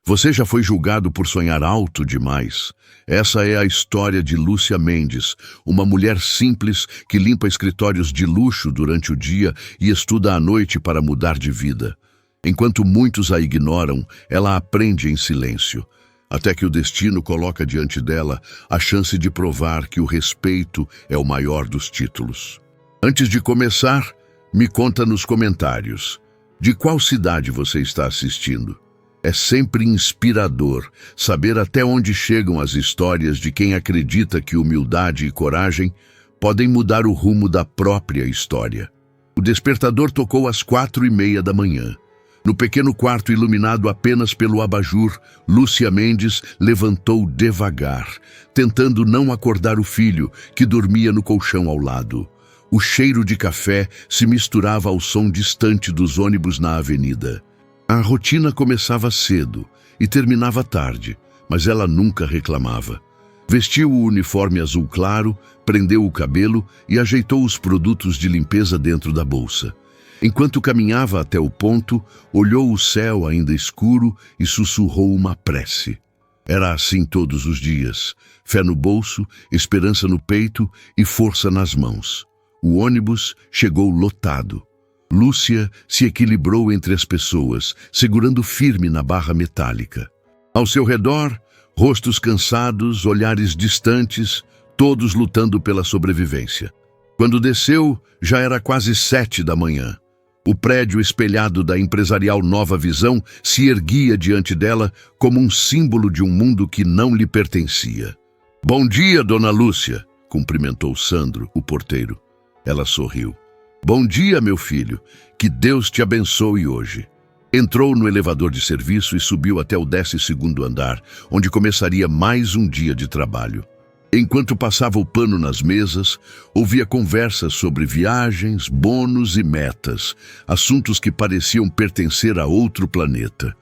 Você já foi julgado por sonhar alto demais? Essa é a história de Lúcia Mendes, uma mulher simples que limpa escritórios de luxo durante o dia e estuda à noite para mudar de vida. Enquanto muitos a ignoram, ela aprende em silêncio, até que o destino coloca diante dela a chance de provar que o respeito é o maior dos títulos. Antes de começar, me conta nos comentários, de qual cidade você está assistindo? É sempre inspirador saber até onde chegam as histórias de quem acredita que humildade e coragem podem mudar o rumo da própria história. O despertador tocou às 4:30 da manhã. No pequeno quarto iluminado apenas pelo abajur, Lúcia Mendes levantou devagar, tentando não acordar o filho, que dormia no colchão ao lado. O cheiro de café se misturava ao som distante dos ônibus na avenida. A rotina começava cedo e terminava tarde, mas ela nunca reclamava. Vestiu o uniforme azul claro, prendeu o cabelo e ajeitou os produtos de limpeza dentro da bolsa. Enquanto caminhava até o ponto, olhou o céu ainda escuro e sussurrou uma prece. Era assim todos os dias: fé no bolso, esperança no peito e força nas mãos. O ônibus chegou lotado. Lúcia se equilibrou entre as pessoas, segurando firme na barra metálica. Ao seu redor, rostos cansados, olhares distantes, todos lutando pela sobrevivência. Quando desceu, já era quase 7 da manhã. O prédio espelhado da empresarial Nova Visão se erguia diante dela como um símbolo de um mundo que não lhe pertencia. "Bom dia, dona Lúcia", cumprimentou Sandro, o porteiro. Ela sorriu. "Bom dia, meu filho. Que Deus te abençoe hoje." Entrou no elevador de serviço e subiu até o 12º andar, onde começaria mais um dia de trabalho. Enquanto passava o pano nas mesas, ouvia conversas sobre viagens, bônus e metas, assuntos que pareciam pertencer a outro planeta.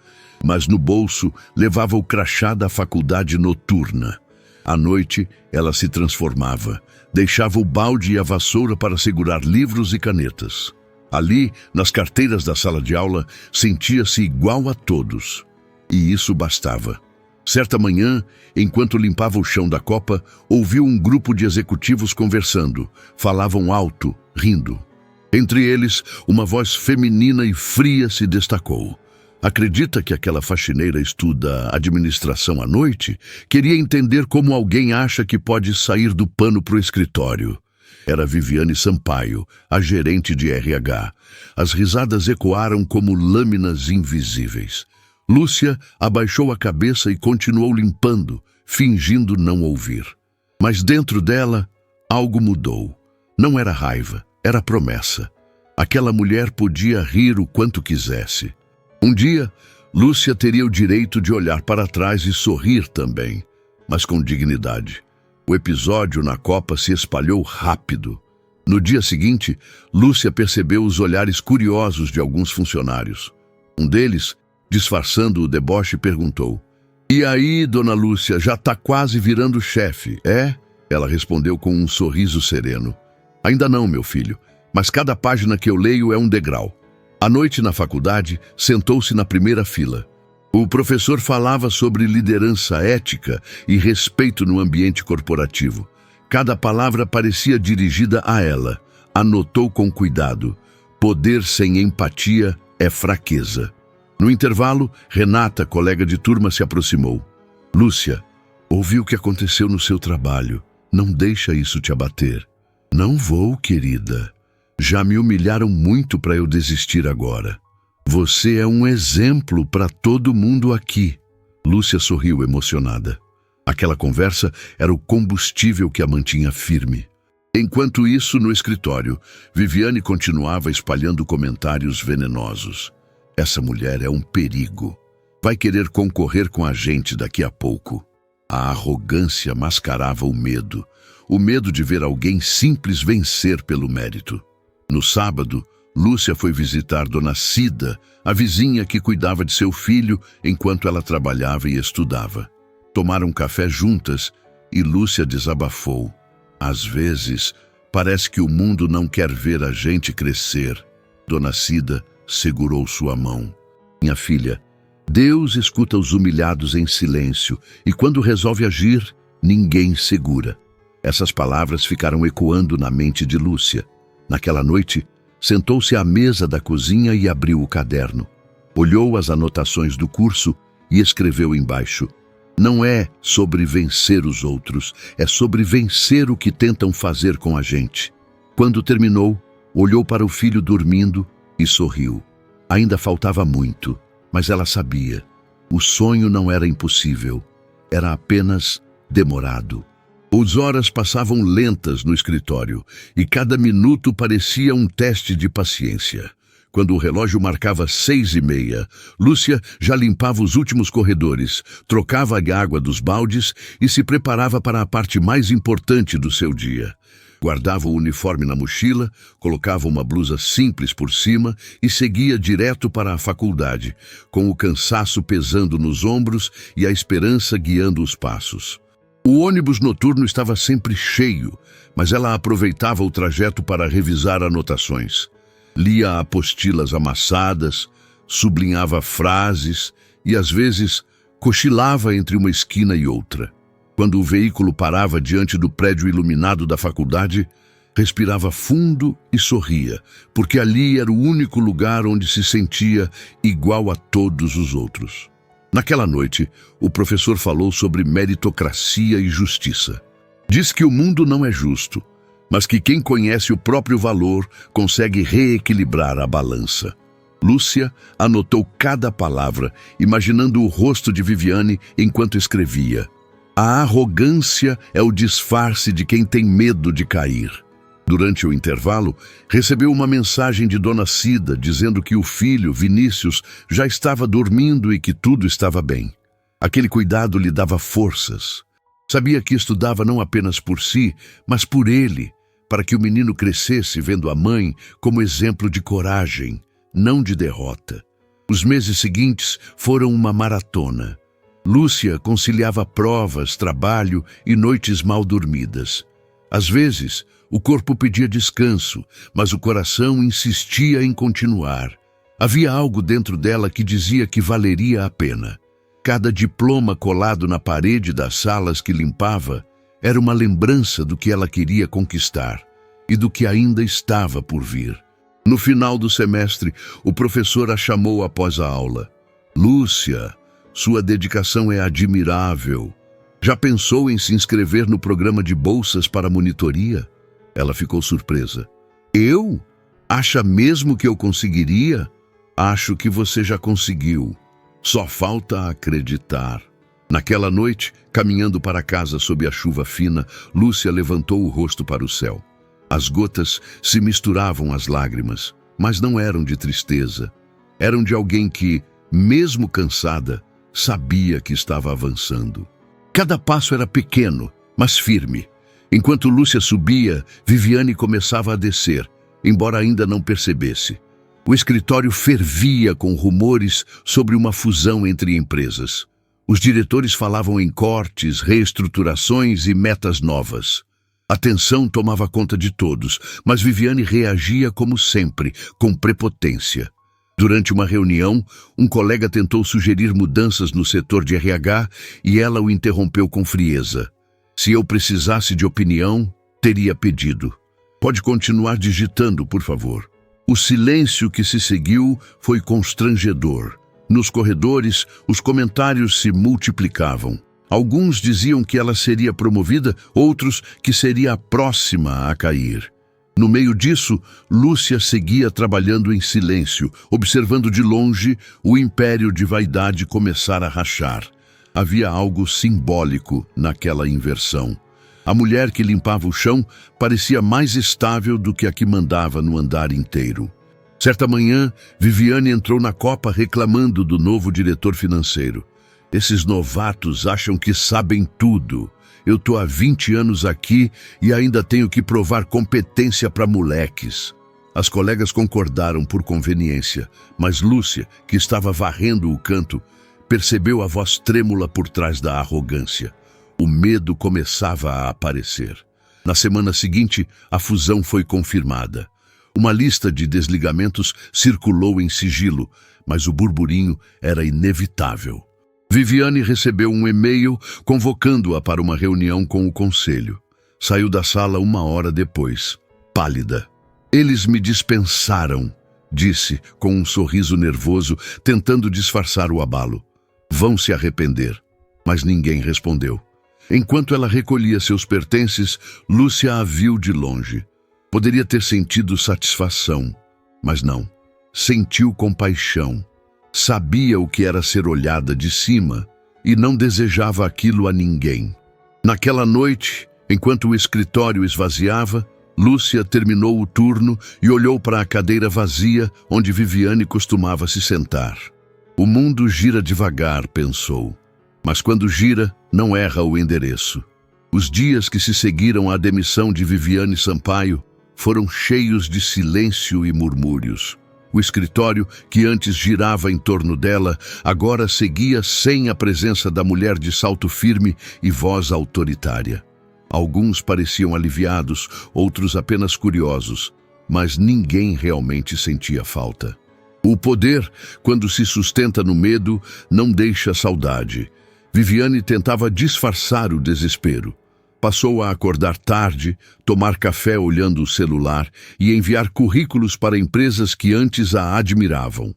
Mas no bolso levava o crachá da faculdade noturna. À noite, ela se transformava. Deixava o balde e a vassoura para segurar livros e canetas. Ali, nas carteiras da sala de aula, sentia-se igual a todos. E isso bastava. Certa manhã, enquanto limpava o chão da copa, ouviu um grupo de executivos conversando. Falavam alto, rindo. Entre eles, uma voz feminina e fria se destacou. "Acredita que aquela faxineira estuda administração à noite? Queria entender como alguém acha que pode sair do pano para o escritório." Era Viviane Sampaio, a gerente de RH. As risadas ecoaram como lâminas invisíveis. Lúcia abaixou a cabeça e continuou limpando, fingindo não ouvir. Mas dentro dela, algo mudou. Não era raiva, era promessa. Aquela mulher podia rir o quanto quisesse. Um dia, Lúcia teria o direito de olhar para trás e sorrir também, mas com dignidade. O episódio na Copa se espalhou rápido. No dia seguinte, Lúcia percebeu os olhares curiosos de alguns funcionários. Um deles, disfarçando o deboche, perguntou: "E aí, dona Lúcia, já está quase virando chefe, é?" Ela respondeu com um sorriso sereno: "Ainda não, meu filho, mas cada página que eu leio é um degrau." À noite, na faculdade, sentou-se na primeira fila. O professor falava sobre liderança ética e respeito no ambiente corporativo. Cada palavra parecia dirigida a ela. Anotou com cuidado: poder sem empatia é fraqueza. No intervalo, Renata, colega de turma, se aproximou. "Lúcia, ouvi o que aconteceu no seu trabalho. Não deixa isso te abater." "Não vou, querida. Já me humilharam muito para eu desistir agora. Você é um exemplo para todo mundo aqui." Lúcia sorriu emocionada. Aquela conversa era o combustível que a mantinha firme. Enquanto isso, no escritório, Viviane continuava espalhando comentários venenosos. "Essa mulher é um perigo. Vai querer concorrer com a gente daqui a pouco." A arrogância mascarava o medo de ver alguém simples vencer pelo mérito. No sábado, Lúcia foi visitar Dona Cida, a vizinha que cuidava de seu filho enquanto ela trabalhava e estudava. Tomaram café juntas e Lúcia desabafou: "Às vezes, parece que o mundo não quer ver a gente crescer." Dona Cida segurou sua mão. "Minha filha, Deus escuta os humilhados em silêncio e quando resolve agir, ninguém segura. Essas palavras ficaram ecoando na mente de Lúcia. Naquela noite, sentou-se à mesa da cozinha e abriu o caderno. Olhou as anotações do curso e escreveu embaixo: não é sobre vencer os outros, é sobre vencer o que tentam fazer com a gente. Quando terminou, olhou para o filho dormindo e sorriu. Ainda faltava muito, mas ela sabia. O sonho não era impossível, era apenas demorado. As horas passavam lentas no escritório e cada minuto parecia um teste de paciência. Quando o relógio marcava 6h30, Lúcia já limpava os últimos corredores, trocava a água dos baldes e se preparava para a parte mais importante do seu dia. Guardava o uniforme na mochila, colocava uma blusa simples por cima e seguia direto para a faculdade, com o cansaço pesando nos ombros e a esperança guiando os passos. O ônibus noturno estava sempre cheio, mas ela aproveitava o trajeto para revisar anotações. Lia apostilas amassadas, sublinhava frases e, às vezes, cochilava entre uma esquina e outra. Quando o veículo parava diante do prédio iluminado da faculdade, respirava fundo e sorria, porque ali era o único lugar onde se sentia igual a todos os outros. Naquela noite, o professor falou sobre meritocracia e justiça. Diz que o mundo não é justo, mas que quem conhece o próprio valor consegue reequilibrar a balança. Lúcia anotou cada palavra, imaginando o rosto de Viviane enquanto escrevia. A arrogância é o disfarce de quem tem medo de cair. Durante o intervalo, recebeu uma mensagem de Dona Cida dizendo que o filho, Vinícius, já estava dormindo e que tudo estava bem. Aquele cuidado lhe dava forças. Sabia que estudava não apenas por si, mas por ele, para que o menino crescesse vendo a mãe como exemplo de coragem, não de derrota. Os meses seguintes foram uma maratona. Lúcia conciliava provas, trabalho e noites mal dormidas. Às vezes, o corpo pedia descanso, mas o coração insistia em continuar. Havia algo dentro dela que dizia que valeria a pena. Cada diploma colado na parede das salas que limpava era uma lembrança do que ela queria conquistar e do que ainda estava por vir. No final do semestre, o professor a chamou após a aula. Lúcia, sua dedicação é admirável. Já pensou em se inscrever no programa de bolsas para monitoria? Ela ficou surpresa. Eu? Acha mesmo que eu conseguiria? Acho que você já conseguiu. Só falta acreditar. Naquela noite, caminhando para casa sob a chuva fina, Lúcia levantou o rosto para o céu. As gotas se misturavam às lágrimas, mas não eram de tristeza. Eram de alguém que, mesmo cansada, sabia que estava avançando. Cada passo era pequeno, mas firme. Enquanto Lúcia subia, Viviane começava a descer, embora ainda não percebesse. O escritório fervia com rumores sobre uma fusão entre empresas. Os diretores falavam em cortes, reestruturações e metas novas. A tensão tomava conta de todos, mas Viviane reagia como sempre, com prepotência. Durante uma reunião, um colega tentou sugerir mudanças no setor de RH e ela o interrompeu com frieza. Se eu precisasse de opinião, teria pedido. Pode continuar digitando, por favor. O silêncio que se seguiu foi constrangedor. Nos corredores, os comentários se multiplicavam. Alguns diziam que ela seria promovida, outros que seria a próxima a cair. No meio disso, Lúcia seguia trabalhando em silêncio, observando de longe o império de vaidade começar a rachar. Havia algo simbólico naquela inversão. A mulher que limpava o chão parecia mais estável do que a que mandava no andar inteiro. Certa manhã, Viviane entrou na copa reclamando do novo diretor financeiro. Esses novatos acham que sabem tudo. Eu tô há 20 anos aqui e ainda tenho que provar competência para moleques. As colegas concordaram por conveniência, mas Lúcia, que estava varrendo o canto, percebeu a voz trêmula por trás da arrogância. O medo começava a aparecer. Na semana seguinte, a fusão foi confirmada. Uma lista de desligamentos circulou em sigilo, mas o burburinho era inevitável. Viviane recebeu um e-mail convocando-a para uma reunião com o conselho. Saiu da sala 1 hora depois, pálida. Eles me dispensaram, disse com um sorriso nervoso, tentando disfarçar o abalo. Vão se arrepender. Mas ninguém respondeu. Enquanto ela recolhia seus pertences, Lúcia a viu de longe. Poderia ter sentido satisfação, mas não. Sentiu compaixão. Sabia o que era ser olhada de cima e não desejava aquilo a ninguém. Naquela noite, enquanto o escritório esvaziava, Lúcia terminou o turno e olhou para a cadeira vazia onde Viviane costumava se sentar. O mundo gira devagar, pensou. Mas quando gira, não erra o endereço. Os dias que se seguiram à demissão de Viviane Sampaio foram cheios de silêncio e murmúrios. O escritório, que antes girava em torno dela, agora seguia sem a presença da mulher de salto firme e voz autoritária. Alguns pareciam aliviados, outros apenas curiosos, mas ninguém realmente sentia falta. O poder, quando se sustenta no medo, não deixa saudade. Viviane tentava disfarçar o desespero. Passou a acordar tarde, tomar café olhando o celular e enviar currículos para empresas que antes a admiravam.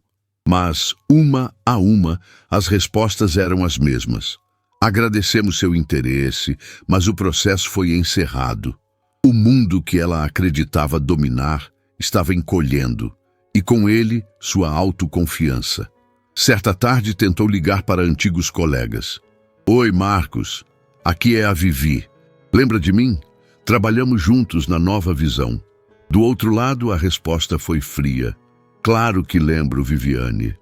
Mas, uma a uma, as respostas eram as mesmas. Agradecemos seu interesse, mas o processo foi encerrado. O mundo que ela acreditava dominar estava encolhendo, e com ele, sua autoconfiança. Certa tarde tentou ligar para antigos colegas. Oi, Marcos. Aqui é a Vivi. Lembra de mim? Trabalhamos juntos na Nova Visão. Do outro lado, a resposta foi fria. Claro que lembro, Viviane.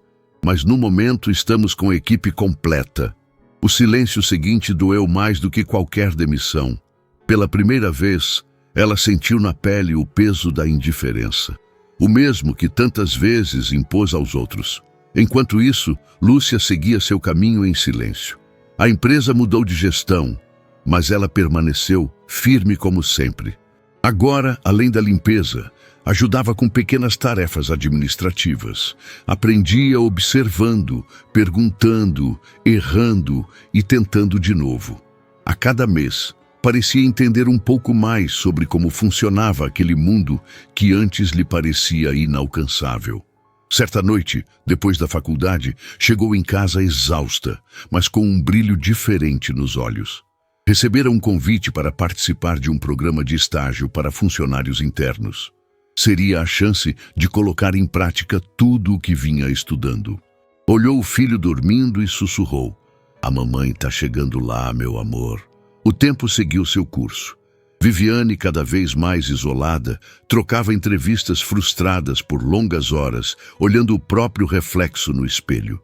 Mas no momento estamos com a equipe completa. O silêncio seguinte doeu mais do que qualquer demissão. Pela primeira vez, ela sentiu na pele o peso da indiferença. O mesmo que tantas vezes impôs aos outros. Enquanto isso, Lúcia seguia seu caminho em silêncio. A empresa mudou de gestão, mas ela permaneceu firme como sempre. Agora, além da limpeza, ajudava com pequenas tarefas administrativas. Aprendia observando, perguntando, errando e tentando de novo. A cada mês, parecia entender um pouco mais sobre como funcionava aquele mundo que antes lhe parecia inalcançável. Certa noite, depois da faculdade, chegou em casa exausta, mas com um brilho diferente nos olhos. Recebera um convite para participar de um programa de estágio para funcionários internos. Seria a chance de colocar em prática tudo o que vinha estudando. Olhou o filho dormindo e sussurrou: "A mamãe está chegando lá, meu amor." O tempo seguiu seu curso. Viviane, cada vez mais isolada, trocava entrevistas frustradas por longas horas, olhando o próprio reflexo no espelho.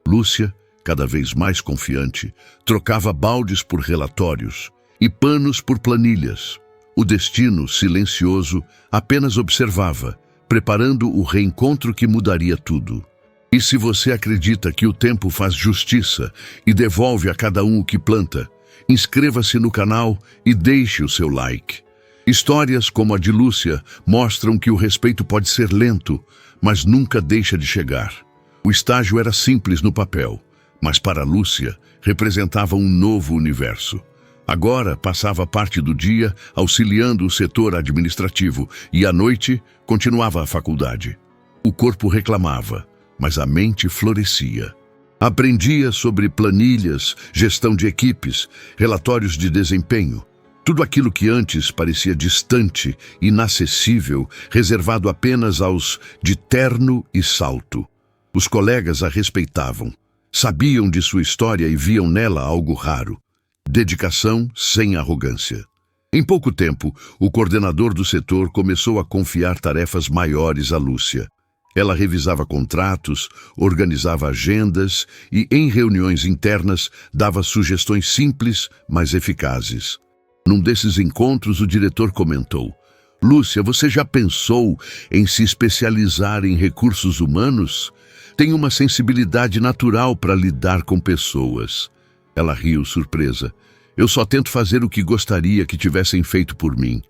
Lúcia, cada vez mais confiante, trocava baldes por relatórios e panos por planilhas. O destino, silencioso, apenas observava, preparando o reencontro que mudaria tudo. E se você acredita que o tempo faz justiça e devolve a cada um o que planta, inscreva-se no canal e deixe o seu like. Histórias como a de Lúcia mostram que o respeito pode ser lento, mas nunca deixa de chegar. O estágio era simples no papel, mas para Lúcia representava um novo universo. Agora passava parte do dia auxiliando o setor administrativo e à noite continuava a faculdade. O corpo reclamava, mas a mente florescia. Aprendia sobre planilhas, gestão de equipes, relatórios de desempenho. Tudo aquilo que antes parecia distante, inacessível, reservado apenas aos de terno e salto. Os colegas a respeitavam. Sabiam de sua história e viam nela algo raro. Dedicação sem arrogância. Em pouco tempo, o coordenador do setor começou a confiar tarefas maiores a Lúcia. Ela revisava contratos, organizava agendas e, em reuniões internas, dava sugestões simples, mas eficazes. Num desses encontros, o diretor comentou: "Lúcia, você já pensou em se especializar em recursos humanos? Tem uma sensibilidade natural para lidar com pessoas." Ela riu, surpresa. "Eu só tento fazer o que gostaria que tivessem feito por mim."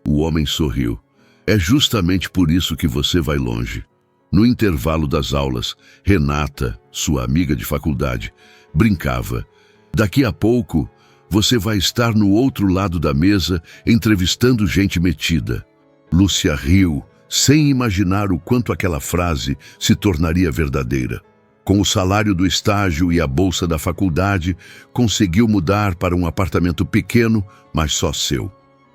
O homem sorriu. É justamente por isso que você vai longe. No intervalo das aulas, Renata, sua amiga de faculdade, brincava. Daqui a pouco, você vai estar no outro lado da mesa entrevistando gente metida. Lúcia riu, sem imaginar o quanto aquela frase se tornaria verdadeira. Com o salário do estágio e a bolsa da faculdade, conseguiu mudar para um apartamento pequeno, mas só seu.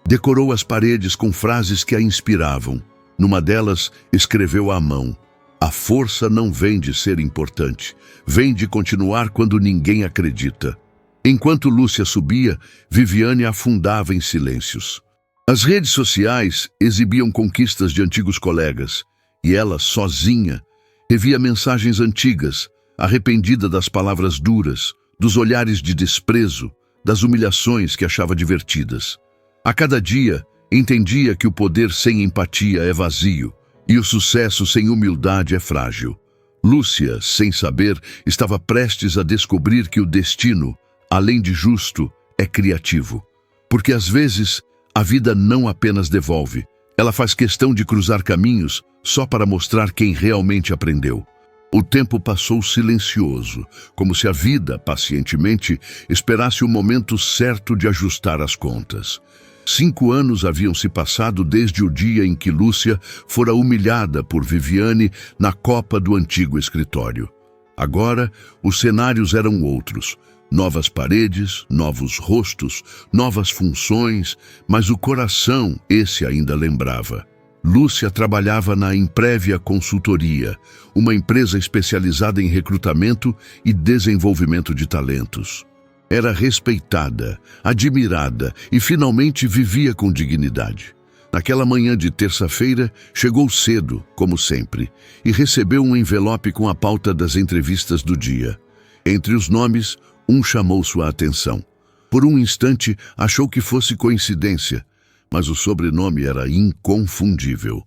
Decorou as paredes com frases que a inspiravam. Numa delas, escreveu à mão: "A força não vem de ser importante, vem de continuar quando ninguém acredita." Enquanto Lúcia subia, Viviane afundava em silêncios. As redes sociais exibiam conquistas de antigos colegas, e ela, sozinha, revia mensagens antigas, arrependida das palavras duras, dos olhares de desprezo, das humilhações que achava divertidas. A cada dia, entendia que o poder sem empatia é vazio, e o sucesso sem humildade é frágil. Lúcia, sem saber, estava prestes a descobrir que o destino, além de justo, é criativo. Porque às vezes, a vida não apenas devolve, ela faz questão de cruzar caminhos só para mostrar quem realmente aprendeu. O tempo passou silencioso, como se a vida, pacientemente, esperasse o momento certo de ajustar as contas. 5 anos haviam se passado desde o dia em que Lúcia fora humilhada por Viviane na copa do antigo escritório. Agora, os cenários eram outros. Novas paredes, novos rostos, novas funções, mas o coração, esse ainda lembrava. Lúcia trabalhava na Imprévia Consultoria, uma empresa especializada em recrutamento e desenvolvimento de talentos. Era respeitada, admirada e finalmente vivia com dignidade. Naquela manhã de terça-feira, chegou cedo, como sempre, e recebeu um envelope com a pauta das entrevistas do dia. Entre os nomes, um chamou sua atenção. Por um instante, achou que fosse coincidência, mas o sobrenome era inconfundível.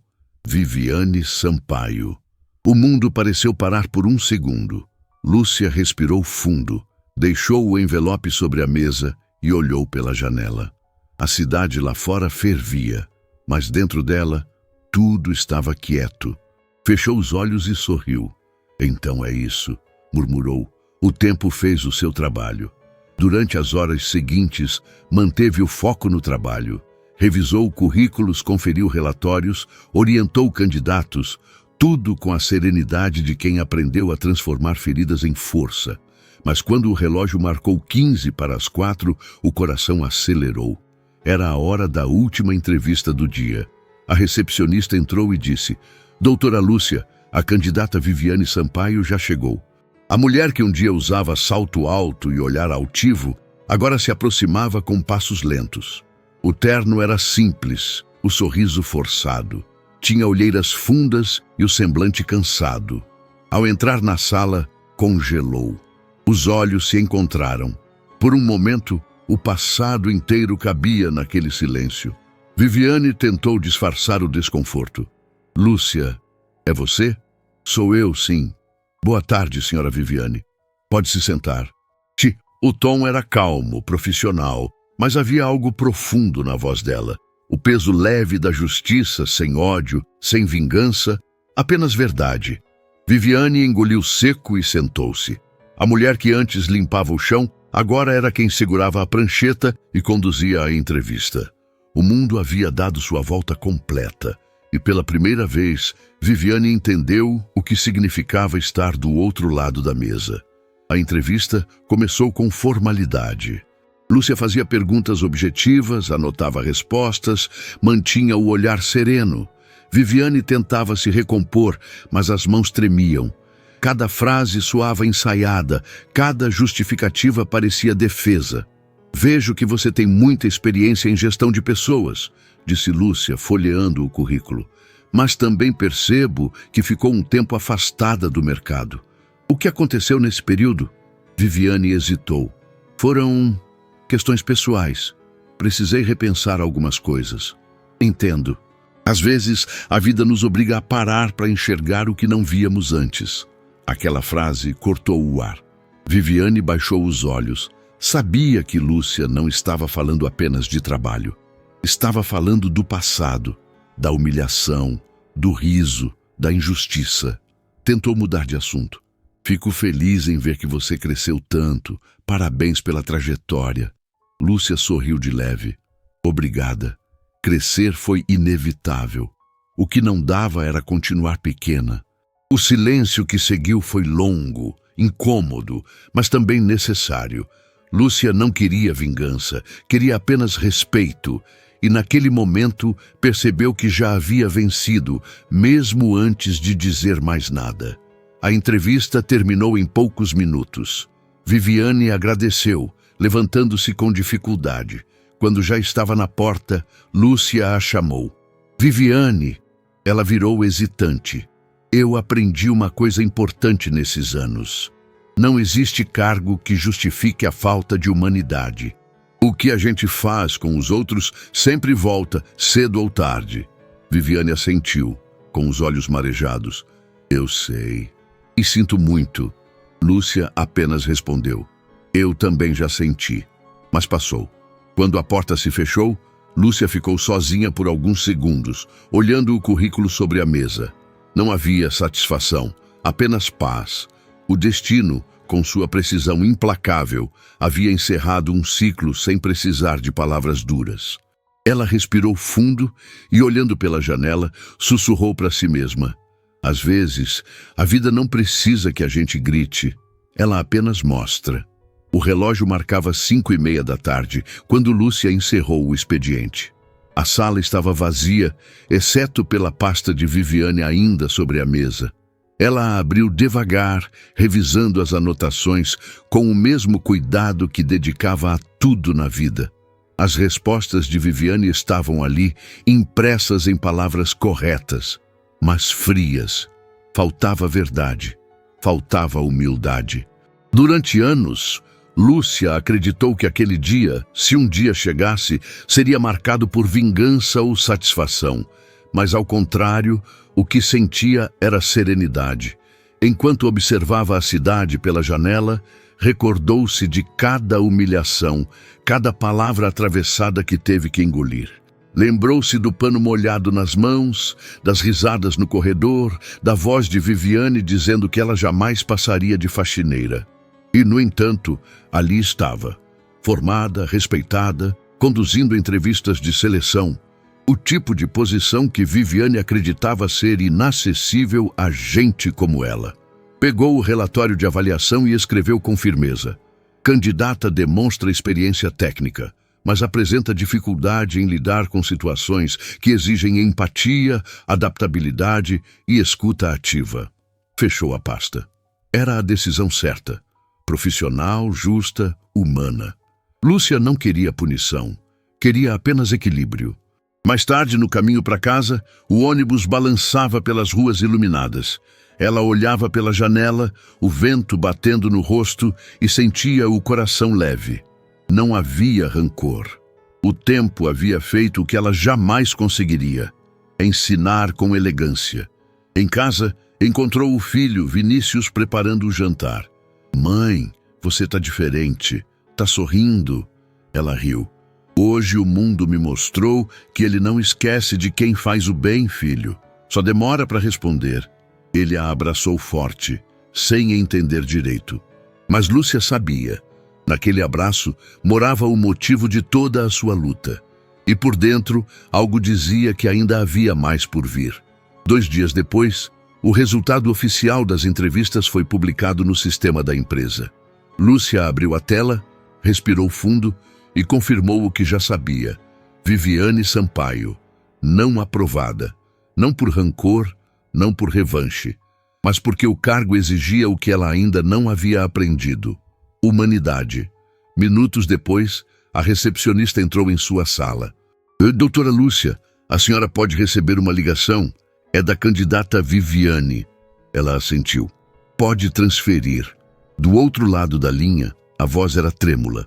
Viviane Sampaio. O mundo pareceu parar por um segundo. Lúcia respirou fundo, deixou o envelope sobre a mesa e olhou pela janela. A cidade lá fora fervia, mas dentro dela, tudo estava quieto. Fechou os olhos e sorriu. "Então é isso", murmurou. O tempo fez o seu trabalho. Durante as horas seguintes, manteve o foco no trabalho. Revisou currículos, conferiu relatórios, orientou candidatos, tudo com a serenidade de quem aprendeu a transformar feridas em força. Mas quando o relógio marcou 15 para as 4, o coração acelerou. Era a hora da última entrevista do dia. A recepcionista entrou e disse: "Doutora Lúcia, a candidata Viviane Sampaio já chegou." A mulher que um dia usava salto alto e olhar altivo, agora se aproximava com passos lentos. O terno era simples, o sorriso forçado. Tinha olheiras fundas e o semblante cansado. Ao entrar na sala, congelou. Os olhos se encontraram. Por um momento, o passado inteiro cabia naquele silêncio. Viviane tentou disfarçar o desconforto. "Lúcia, é você?" "Sou eu, sim." "Boa tarde, senhora Viviane. Pode se sentar." O tom era calmo, profissional, mas havia algo profundo na voz dela. O peso leve da justiça, sem ódio, sem vingança, apenas verdade. Viviane engoliu seco e sentou-se. A mulher que antes limpava o chão, agora era quem segurava a prancheta e conduzia a entrevista. O mundo havia dado sua volta completa, e pela primeira vez, Viviane entendeu o que significava estar do outro lado da mesa. A entrevista começou com formalidade. Lúcia fazia perguntas objetivas, anotava respostas, mantinha o olhar sereno. Viviane tentava se recompor, mas as mãos tremiam. Cada frase soava ensaiada, cada justificativa parecia defesa. "Vejo que você tem muita experiência em gestão de pessoas", disse Lúcia, folheando o currículo. "Mas também percebo que ficou um tempo afastada do mercado. O que aconteceu nesse período?" Viviane hesitou. "Foram questões pessoais. Precisei repensar algumas coisas." "Entendo. Às vezes, a vida nos obriga a parar para enxergar o que não víamos antes." Aquela frase cortou o ar. Viviane baixou os olhos. Sabia que Lúcia não estava falando apenas de trabalho. Estava falando do passado. da humilhação, do riso, da injustiça. Tentou mudar de assunto. Fico feliz em ver que você cresceu tanto. Parabéns pela trajetória. Lúcia sorriu de leve. Obrigada. Crescer foi inevitável. O que não dava era continuar pequena. O silêncio que seguiu foi longo, incômodo, mas também necessário. Lúcia não queria vingança, queria apenas respeito, e naquele momento percebeu que já havia vencido, mesmo antes de dizer mais nada. A entrevista terminou em poucos minutos. Viviane agradeceu, levantando-se com dificuldade. Quando já estava na porta, Lúcia a chamou. Viviane, ela virou hesitante. Eu aprendi uma coisa importante nesses anos. Não existe cargo que justifique a falta de humanidade. O que a gente faz com os outros sempre volta, cedo ou tarde. Viviane assentiu, com os olhos marejados. Eu sei. E sinto muito. Lúcia apenas respondeu. Eu também já senti. Mas passou. Quando a porta se fechou, Lúcia ficou sozinha por alguns segundos, olhando o currículo sobre a mesa. Não havia satisfação, apenas paz. O destino, com sua precisão implacável, havia encerrado um ciclo sem precisar de palavras duras. Ela respirou fundo e, olhando pela janela, sussurrou para si mesma. Às vezes, a vida não precisa que a gente grite, ela apenas mostra. O relógio marcava 5:30 da tarde, quando Lúcia encerrou o expediente. A sala estava vazia, exceto pela pasta de Viviane ainda sobre a mesa. Ela a abriu devagar, revisando as anotações com o mesmo cuidado que dedicava a tudo na vida. As respostas de Viviane estavam ali, impressas em palavras corretas, mas frias. Faltava verdade, faltava humildade. Durante anos, Lúcia acreditou que aquele dia, se um dia chegasse, seria marcado por vingança ou satisfação. Mas, ao contrário, o que sentia era serenidade. Enquanto observava a cidade pela janela, recordou-se de cada humilhação, cada palavra atravessada que teve que engolir. Lembrou-se do pano molhado nas mãos, das risadas no corredor, da voz de Viviane dizendo que ela jamais passaria de faxineira. E, no entanto, ali estava, formada, respeitada, conduzindo entrevistas de seleção, o tipo de posição que Viviane acreditava ser inacessível a gente como ela. Pegou o relatório de avaliação e escreveu com firmeza. Candidata demonstra experiência técnica, mas apresenta dificuldade em lidar com situações que exigem empatia, adaptabilidade e escuta ativa. Fechou a pasta. Era a decisão certa. Profissional, justa, humana. Lúcia não queria punição, queria apenas equilíbrio. Mais tarde, no caminho para casa, o ônibus balançava pelas ruas iluminadas. Ela olhava pela janela, o vento batendo no rosto e sentia o coração leve. Não havia rancor. O tempo havia feito o que ela jamais conseguiria: ensinar com elegância. Em casa, encontrou o filho, Vinícius, preparando o jantar. Mãe, você tá diferente, tá sorrindo. Ela riu. Hoje o mundo me mostrou que ele não esquece de quem faz o bem, filho. Só demora para responder. Ele a abraçou forte, sem entender direito. Mas Lúcia sabia. Naquele abraço morava o motivo de toda a sua luta. E por dentro, algo dizia que ainda havia mais por vir. 2 dias depois, o resultado oficial das entrevistas foi publicado no sistema da empresa. Lúcia abriu a tela, respirou fundo e confirmou o que já sabia. Viviane Sampaio, não aprovada. Não por rancor, não por revanche, mas porque o cargo exigia o que ela ainda não havia aprendido: humanidade. Minutos depois, a recepcionista entrou em sua sala. Doutora Lúcia, a senhora pode receber uma ligação? É da candidata Viviane. Ela assentiu. Pode transferir. Do outro lado da linha, a voz era trêmula.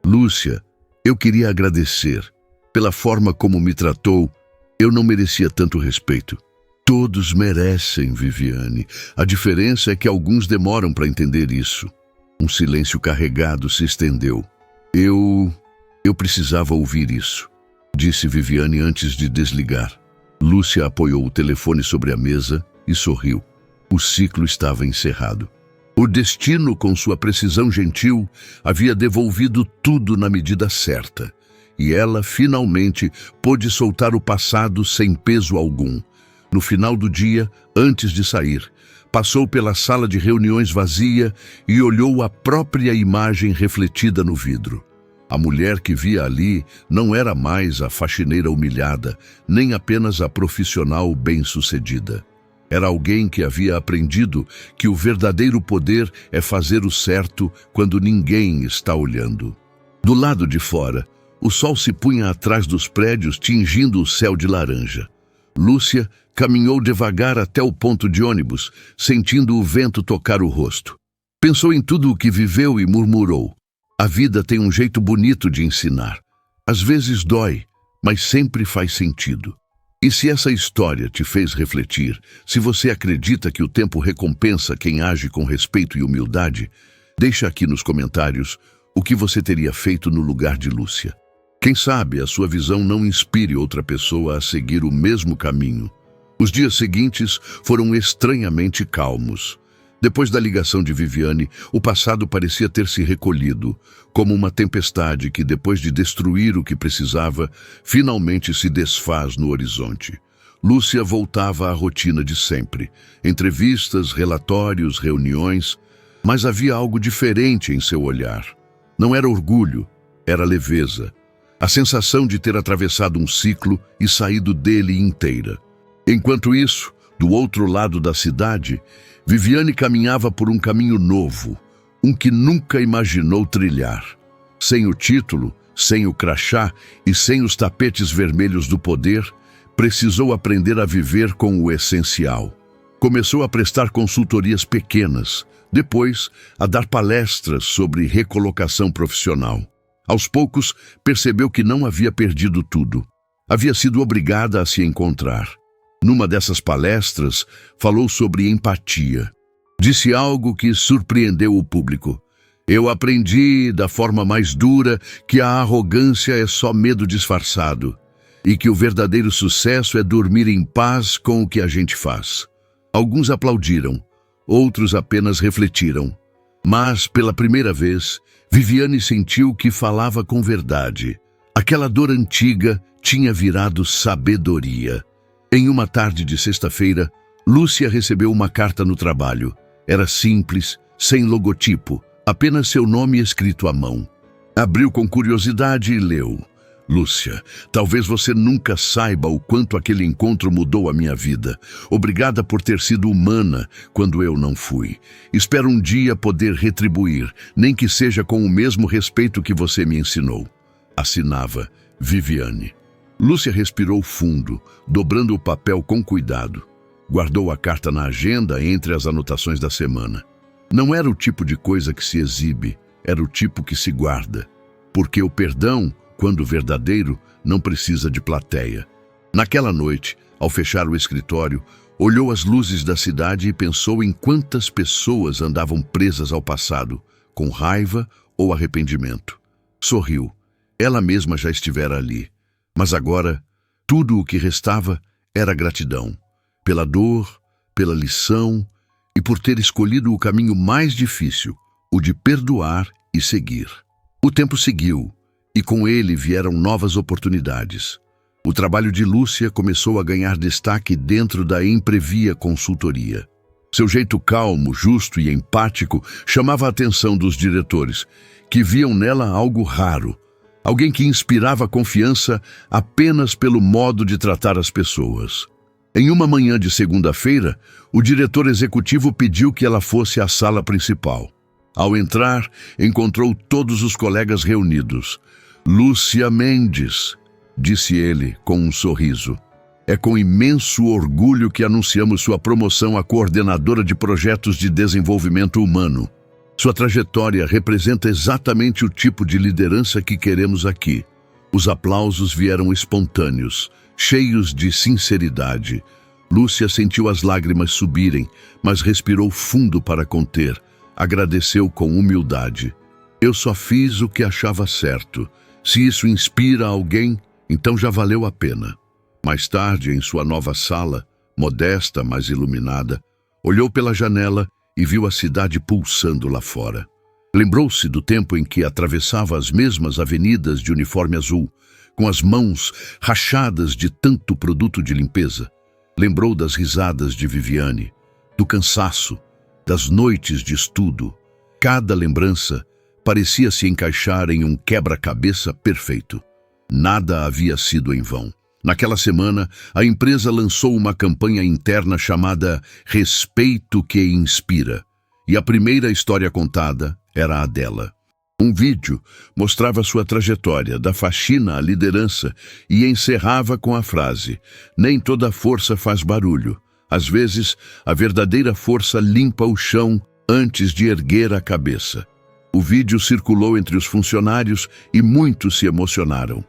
Lúcia, eu queria agradecer. Pela forma como me tratou, eu não merecia tanto respeito. Todos merecem, Viviane. A diferença é que alguns demoram para entender isso. Um silêncio carregado se estendeu. Eu precisava ouvir isso, disse Viviane antes de desligar. Lúcia apoiou o telefone sobre a mesa e sorriu. O ciclo estava encerrado. O destino, com sua precisão gentil, havia devolvido tudo na medida certa. E ela, finalmente, pôde soltar o passado sem peso algum. No final do dia, antes de sair, passou pela sala de reuniões vazia e olhou a própria imagem refletida no vidro. A mulher que via ali não era mais a faxineira humilhada, nem apenas a profissional bem-sucedida. Era alguém que havia aprendido que o verdadeiro poder é fazer o certo quando ninguém está olhando. Do lado de fora, o sol se punha atrás dos prédios, tingindo o céu de laranja. Lúcia caminhou devagar até o ponto de ônibus, sentindo o vento tocar o rosto. Pensou em tudo o que viveu e murmurou: a vida tem um jeito bonito de ensinar. Às vezes dói, mas sempre faz sentido. E se essa história te fez refletir, se você acredita que o tempo recompensa quem age com respeito e humildade, deixa aqui nos comentários o que você teria feito no lugar de Lúcia. Quem sabe a sua visão não inspire outra pessoa a seguir o mesmo caminho. Os dias seguintes foram estranhamente calmos. Depois da ligação de Viviane, o passado parecia ter se recolhido, como uma tempestade que, depois de destruir o que precisava, finalmente se desfaz no horizonte. Lúcia voltava à rotina de sempre, entrevistas, relatórios, reuniões, mas havia algo diferente em seu olhar. Não era orgulho, era leveza. A sensação de ter atravessado um ciclo e saído dele inteira. Enquanto isso, do outro lado da cidade, Viviane caminhava por um caminho novo, um que nunca imaginou trilhar. Sem o título, sem o crachá e sem os tapetes vermelhos do poder, precisou aprender a viver com o essencial. Começou a prestar consultorias pequenas, depois a dar palestras sobre recolocação profissional. Aos poucos, percebeu que não havia perdido tudo. Havia sido obrigada a se encontrar. Numa dessas palestras, falou sobre empatia. Disse algo que surpreendeu o público. Eu aprendi, da forma mais dura, que a arrogância é só medo disfarçado e que o verdadeiro sucesso é dormir em paz com o que a gente faz. Alguns aplaudiram, outros apenas refletiram. Mas, pela primeira vez, Viviane sentiu que falava com verdade. Aquela dor antiga tinha virado sabedoria. Em uma tarde de sexta-feira, Lúcia recebeu uma carta no trabalho. Era simples, sem logotipo, apenas seu nome escrito à mão. Abriu com curiosidade e leu: Lúcia, talvez você nunca saiba o quanto aquele encontro mudou a minha vida. Obrigada por ter sido humana quando eu não fui. Espero um dia poder retribuir, nem que seja com o mesmo respeito que você me ensinou. Assinava Viviane. Lúcia respirou fundo, dobrando o papel com cuidado. Guardou a carta na agenda entre as anotações da semana. Não era o tipo de coisa que se exibe, era o tipo que se guarda. Porque o perdão, quando verdadeiro, não precisa de plateia. Naquela noite, ao fechar o escritório, olhou as luzes da cidade e pensou em quantas pessoas andavam presas ao passado, com raiva ou arrependimento. Sorriu. Ela mesma já estivera ali. Mas agora, tudo o que restava era gratidão. Pela dor, pela lição e por ter escolhido o caminho mais difícil, o de perdoar e seguir. O tempo seguiu, e com ele vieram novas oportunidades. O trabalho de Lúcia começou a ganhar destaque dentro da Imprevia Consultoria. Seu jeito calmo, justo e empático chamava a atenção dos diretores, que viam nela algo raro. Alguém que inspirava confiança apenas pelo modo de tratar as pessoas. Em uma manhã de segunda-feira, o diretor executivo pediu que ela fosse à sala principal. Ao entrar, encontrou todos os colegas reunidos. Lúcia Mendes, disse ele com um sorriso. É com imenso orgulho que anunciamos sua promoção a coordenadora de projetos de desenvolvimento humano. Sua trajetória representa exatamente o tipo de liderança que queremos aqui. Os aplausos vieram espontâneos, cheios de sinceridade. Lúcia sentiu as lágrimas subirem, mas respirou fundo para conter. Agradeceu com humildade. Eu só fiz o que achava certo. Se isso inspira alguém, então já valeu a pena. Mais tarde, em sua nova sala, modesta, mas iluminada, olhou pela janela e viu a cidade pulsando lá fora. Lembrou-se do tempo em que atravessava as mesmas avenidas de uniforme azul, com as mãos rachadas de tanto produto de limpeza. Lembrou das risadas de Viviane, do cansaço, das noites de estudo. Cada lembrança parecia se encaixar em um quebra-cabeça perfeito. Nada havia sido em vão. Naquela semana, a empresa lançou uma campanha interna chamada Respeito que Inspira. E a primeira história contada era a dela. Um vídeo mostrava sua trajetória, da faxina à liderança, e encerrava com a frase: "Nem toda força faz barulho. Às vezes, a verdadeira força limpa o chão antes de erguer a cabeça." O vídeo circulou entre os funcionários e muitos se emocionaram.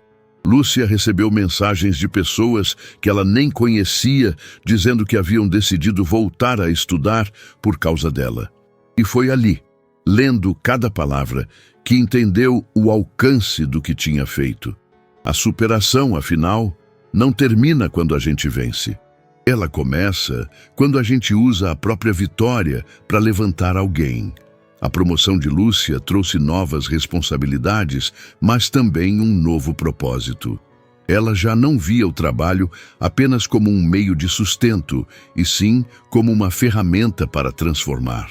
Lúcia recebeu mensagens de pessoas que ela nem conhecia, dizendo que haviam decidido voltar a estudar por causa dela. E foi ali, lendo cada palavra, que entendeu o alcance do que tinha feito. A superação, afinal, não termina quando a gente vence. Ela começa quando a gente usa a própria vitória para levantar alguém. A promoção de Lúcia trouxe novas responsabilidades, mas também um novo propósito. Ela já não via o trabalho apenas como um meio de sustento, e sim como uma ferramenta para transformar.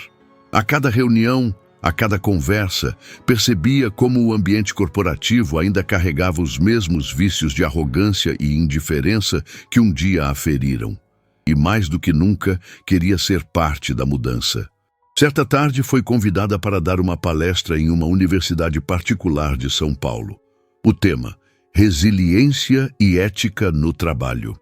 A cada reunião, a cada conversa, percebia como o ambiente corporativo ainda carregava os mesmos vícios de arrogância e indiferença que um dia a feriram. E mais do que nunca, queria ser parte da mudança. Certa tarde foi convidada para dar uma palestra em uma universidade particular de São Paulo. O tema: Resiliência e Ética no Trabalho.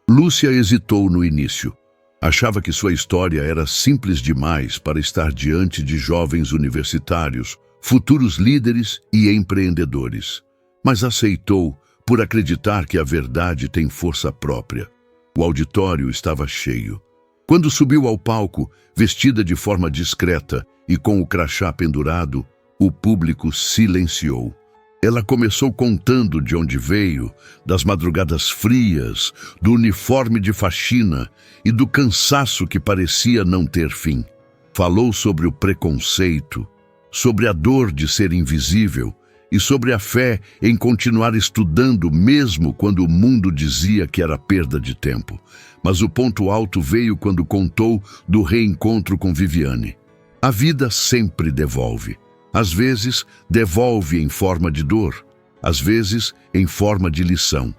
Lúcia hesitou no início. Achava que sua história era simples demais para estar diante de jovens universitários, futuros líderes e empreendedores. Mas aceitou por acreditar que a verdade tem força própria. O auditório estava cheio. Quando subiu ao palco, vestida de forma discreta e com o crachá pendurado, o público silenciou. Ela começou contando de onde veio, das madrugadas frias, do uniforme de faxina e do cansaço que parecia não ter fim. Falou sobre o preconceito, sobre a dor de ser invisível e sobre a fé em continuar estudando mesmo quando o mundo dizia que era perda de tempo. Mas o ponto alto veio quando contou do reencontro com Viviane. A vida sempre devolve. Às vezes, devolve em forma de dor. Às vezes, em forma de lição.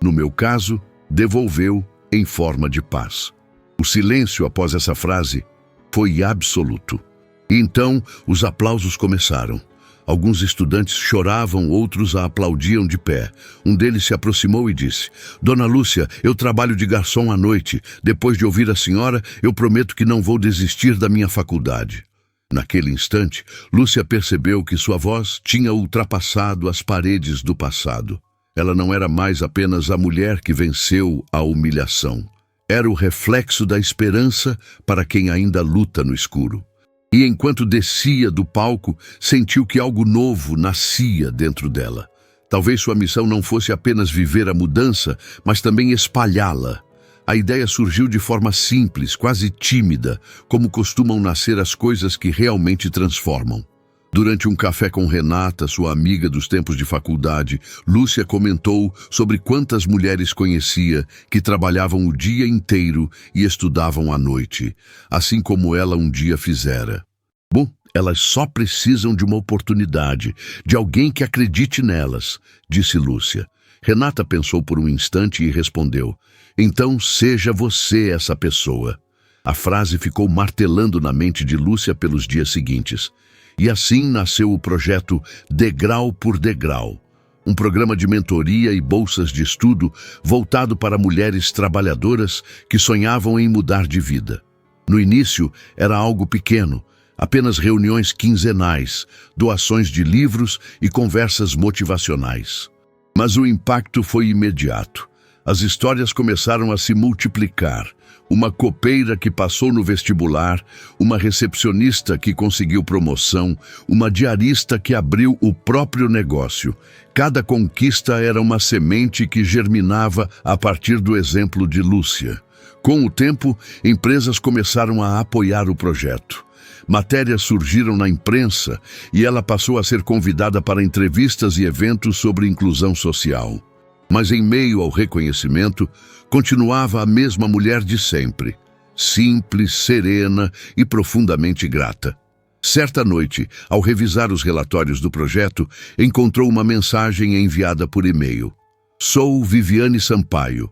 No meu caso, devolveu em forma de paz. O silêncio após essa frase foi absoluto. E então, os aplausos começaram. Alguns estudantes choravam, outros a aplaudiam de pé. Um deles se aproximou e disse: "Dona Lúcia, eu trabalho de garçom à noite. Depois de ouvir a senhora, eu prometo que não vou desistir da minha faculdade." Naquele instante, Lúcia percebeu que sua voz tinha ultrapassado as paredes do passado. Ela não era mais apenas a mulher que venceu a humilhação. Era o reflexo da esperança para quem ainda luta no escuro. E enquanto descia do palco, sentiu que algo novo nascia dentro dela. Talvez sua missão não fosse apenas viver a mudança, mas também espalhá-la. A ideia surgiu de forma simples, quase tímida, como costumam nascer as coisas que realmente transformam. Durante um café com Renata, sua amiga dos tempos de faculdade, Lúcia comentou sobre quantas mulheres conhecia que trabalhavam o dia inteiro e estudavam à noite, assim como ela um dia fizera. Bom, elas só precisam de uma oportunidade, de alguém que acredite nelas, disse Lúcia. Renata pensou por um instante e respondeu: "Então seja você essa pessoa." A frase ficou martelando na mente de Lúcia pelos dias seguintes. E assim nasceu o projeto Degrau por Degrau, um programa de mentoria e bolsas de estudo voltado para mulheres trabalhadoras que sonhavam em mudar de vida. No início era algo pequeno, apenas reuniões quinzenais, doações de livros e conversas motivacionais. Mas o impacto foi imediato. As histórias começaram a se multiplicar. uma copeira que passou no vestibular, uma recepcionista que conseguiu promoção, uma diarista que abriu o próprio negócio. Cada conquista era uma semente que germinava a partir do exemplo de Lúcia. Com o tempo, empresas começaram a apoiar o projeto. Matérias surgiram na imprensa e ela passou a ser convidada para entrevistas e eventos sobre inclusão social. Mas em meio ao reconhecimento, continuava a mesma mulher de sempre, simples, serena e profundamente grata. Certa noite, ao revisar os relatórios do projeto, encontrou uma mensagem enviada por e-mail. Sou Viviane Sampaio.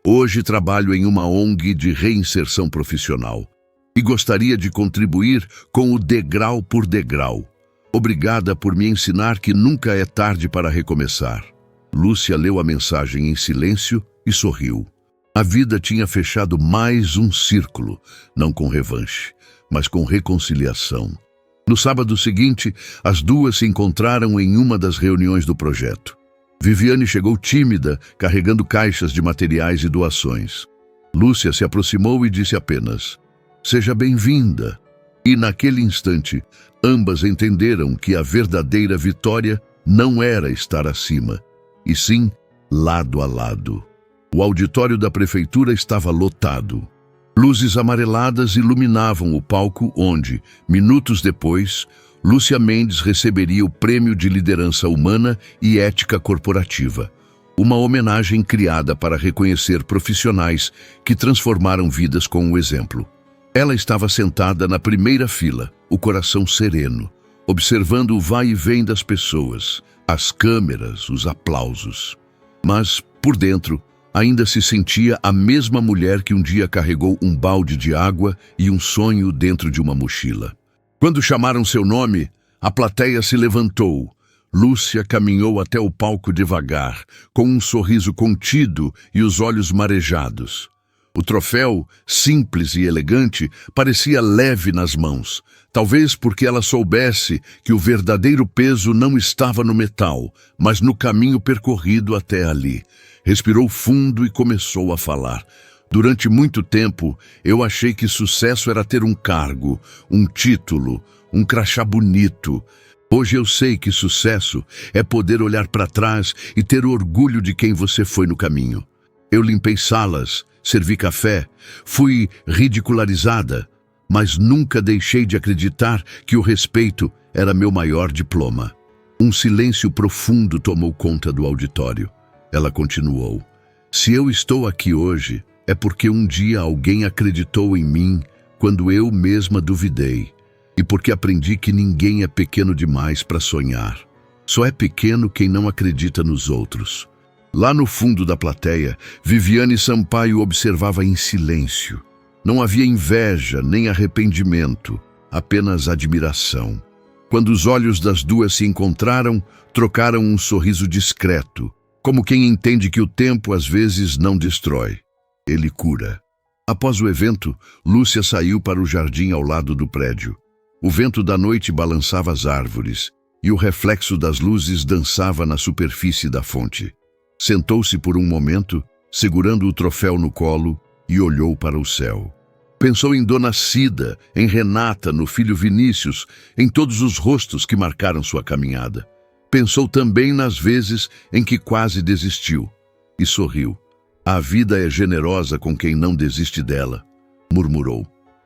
Hoje trabalho em uma ONG de reinserção profissional e gostaria de contribuir com o degrau por degrau. Obrigada por me ensinar que nunca é tarde para recomeçar. Lúcia leu a mensagem em silêncio e sorriu. A vida tinha fechado mais um círculo, não com revanche, mas com reconciliação. No sábado seguinte, as duas se encontraram em uma das reuniões do projeto. Viviane chegou tímida, carregando caixas de materiais e doações. Lúcia se aproximou e disse apenas: "Seja bem-vinda." E naquele instante, ambas entenderam que a verdadeira vitória não era estar acima, e sim lado a lado. O auditório da prefeitura estava lotado. Luzes amareladas iluminavam o palco onde, minutos depois, Lúcia Mendes receberia o Prêmio de Liderança Humana e Ética Corporativa, uma homenagem criada para reconhecer profissionais que transformaram vidas com o exemplo. Ela estava sentada na primeira fila, o coração sereno, observando o vai e vem das pessoas, as câmeras, os aplausos. Mas, por dentro, ainda se sentia a mesma mulher que um dia carregou um balde de água e um sonho dentro de uma mochila. Quando chamaram seu nome, a plateia se levantou. Lúcia caminhou até o palco devagar, com um sorriso contido e os olhos marejados. O troféu, simples e elegante, parecia leve nas mãos, talvez porque ela soubesse que o verdadeiro peso não estava no metal, mas no caminho percorrido até ali. Respirou fundo e começou a falar. Durante muito tempo, eu achei que sucesso era ter um cargo, um título, um crachá bonito. Hoje eu sei que sucesso é poder olhar para trás e ter orgulho de quem você foi no caminho. Eu limpei salas, servi café, fui ridicularizada, mas nunca deixei de acreditar que o respeito era meu maior diploma. Um silêncio profundo tomou conta do auditório. Ela continuou: "Se eu estou aqui hoje, é porque um dia alguém acreditou em mim quando eu mesma duvidei, e porque aprendi que ninguém é pequeno demais para sonhar. Só é pequeno quem não acredita nos outros." Lá no fundo da plateia, Viviane Sampaio observava em silêncio. Não havia inveja nem arrependimento, apenas admiração. Quando os olhos das duas se encontraram, trocaram um sorriso discreto, como quem entende que o tempo às vezes não destrói. Ele cura. Após o evento, Lúcia saiu para o jardim ao lado do prédio. O vento da noite balançava as árvores e o reflexo das luzes dançava na superfície da fonte. Sentou-se por um momento, segurando o troféu no colo, e olhou para o céu. Pensou em Dona Cida, em Renata, no filho Vinícius, em todos os rostos que marcaram sua caminhada. Pensou também nas vezes em que quase desistiu, e sorriu. "A vida é generosa com quem não desiste dela", murmurou.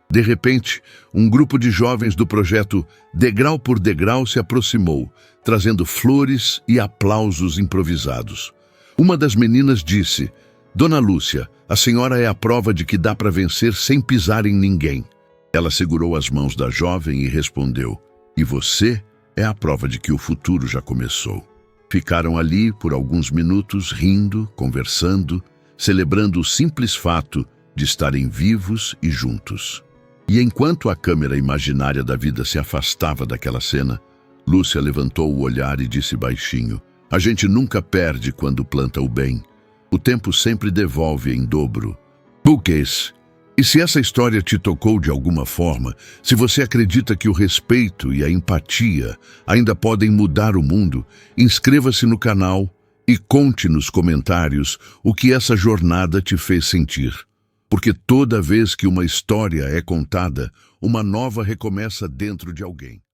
De repente, um grupo de jovens do projeto Degrau por Degrau se aproximou, trazendo flores e aplausos improvisados. Uma das meninas disse: "Dona Lúcia, a senhora é a prova de que dá para vencer sem pisar em ninguém." Ela segurou as mãos da jovem e respondeu: "E você é a prova de que o futuro já começou." Ficaram ali por alguns minutos, rindo, conversando, celebrando o simples fato de estarem vivos e juntos. E enquanto a câmera imaginária da vida se afastava daquela cena, Lúcia levantou o olhar e disse baixinho: "A gente nunca perde quando planta o bem. O tempo sempre devolve em dobro." Buques. E se essa história te tocou de alguma forma, se você acredita que o respeito e a empatia ainda podem mudar o mundo, inscreva-se no canal e conte nos comentários o que essa jornada te fez sentir. Porque toda vez que uma história é contada, uma nova recomeça dentro de alguém.